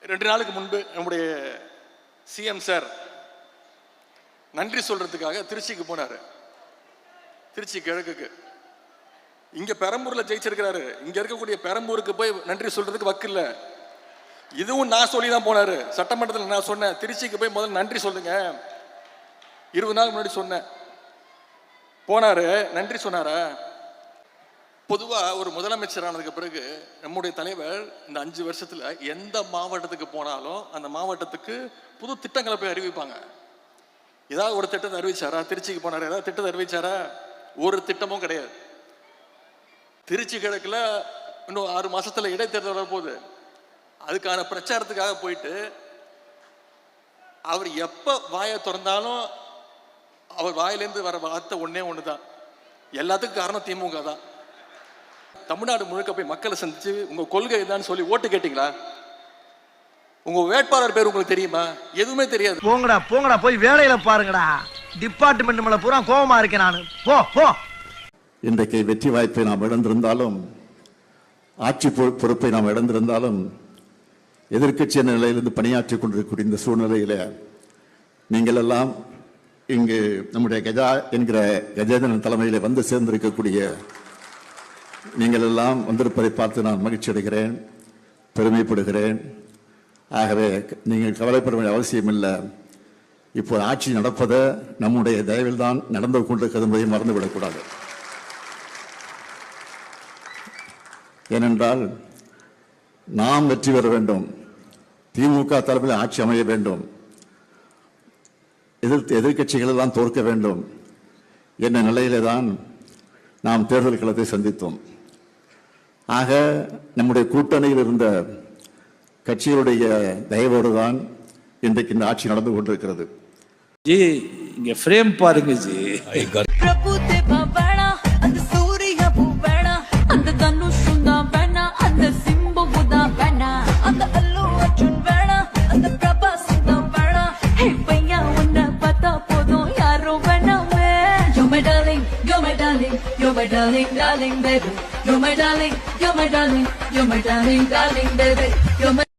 2 நாளுக்கு முன்பு நம்முடைய சிஎம் சார் நன்றி சொல்றதுக்காக திருச்சிக்கு போனாரு. திருச்சி கிழக்குக்கு. இங்க பெரம்பூர்ல ஜெயிச்சிருக்கிறாரு. இங்க இருக்கக்கூடிய பெரம்பூருக்கு போய் நன்றி சொல்றதுக்கு வக்கில்ல. இதுவும் நான் சொல்லி தான் போனாரு. சட்டமன்றத்தில் நான் சொன்னேன், திருச்சிக்கு போய் முதல்ல நன்றி சொல்லுங்க. 20 நாள் முன்னாடி சொன்னேன். போனாரு, நன்றி சொன்னாரா? பொதுவா ஒரு முதலமைச்சர் ஆனதுக்கு பிறகு நம்முடைய தலைவர் இந்த 5 வருஷத்துல எந்த மாவட்டத்துக்கு போனாலும் அந்த மாவட்டத்துக்கு புது திட்டங்களை போய் அறிவிப்பாங்க. ஏதாவது ஒரு திட்டத்தை அறிவிச்சாரா? திருச்சிக்கு போனாரு, ஏதாவது திட்டத்தை அறிவிச்சாரா? ஒரு திட்டமும் கிடையாது. திருச்சி கிழக்குல இன்னும் 6 மாசத்துல இடைத்தேர்தல் வரப்போகுது. அதுக்கான பிரச்சாரத்துக்காக போயிட்டு அவர் எப்ப வாயை திறந்தாலும் அவர் வாயிலேருந்து வர வார்த்தை ஒண்ணுதான், எல்லாத்துக்கும் காரணம் திமுக தான். தமிழ்நாடு முழுக்க போய் மக்களை சந்திச்சு உங்க கொள்கை தான் சொல்லி ஓட்டு கேட்டீங்களா? உங்க வேட்பாளர் பேர் உங்களுக்கு தெரியுமா? எதுவுமே தெரியாது. போங்கடா போங்கடா, போய் வேலையில பாருங்கடா. டிபார்ட்மெண்ட் மேல பூரா கோபமா இருக்கேன் நானு. போ போ. இன்றைக்கு வெற்றி வாய்ப்பை நாம் இழந்திருந்தாலும், ஆட்சி பொறுப்பை நாம் இழந்திருந்தாலும், எதிர்க்கட்சி என்ற நிலையிலிருந்து பணியாற்றிக் கொண்டிருக்கக்கூடிய இந்த சூழ்நிலையில நீங்கள் எல்லாம் இங்கு நம்முடைய கஜா என்கிற கஜேந்திரன் தலைமையில வந்து சேர்ந்திருக்கக்கூடிய நீங்கள் எல்லாம் வந்திருப்பதை பார்த்து நான் மகிழ்ச்சி அடைகிறேன், பெருமைப்படுகிறேன். ஆகவே நீங்கள் கவலைப்பட வேண்டிய அவசியம் இல்லை. இப்போ ஆட்சி நடப்பதை நம்முடைய தயவில் தான் நடந்து கொண்டிருக்கிறது என்பதை மறந்துவிடக்கூடாது. ஏனென்றால் நாம் வெற்றி பெற வேண்டும், திமுக தலைமையில் ஆட்சி அமைய வேண்டும், எதிர்கட்சிகள் எல்லாம் தோற்க வேண்டும் என்ற நிலையிலே தான் நாம் தேர்தல் களத்தை சந்தித்தோம். ஆக நம்முடைய கூட்டணியில் இருந்த கட்சிகளுடைய தயவோடு தான் இன்றைக்கு இந்த ஆட்சி நடந்து கொண்டிருக்கிறது. ஜி இங்க ஃப்ரேம் பாருங்க ஜி. பிரபு தேவா வேணா, அந்த சூரிய பூ வேணா, அந்த தனுஷுந்தா வேணா, அந்த சிம்புதா வேணா, அந்த அல்லு அர்ஜுன் வேணா, அந்த பிரபாசுந்தா வேணா. ஹே பையா உன்னை பார்த்தா போதும் யாரோ வேணாமே. You're my darling, you're my darling, you're my darling, darling baby. You're my darling, you're my darling, you're my darling, darling baby. You're my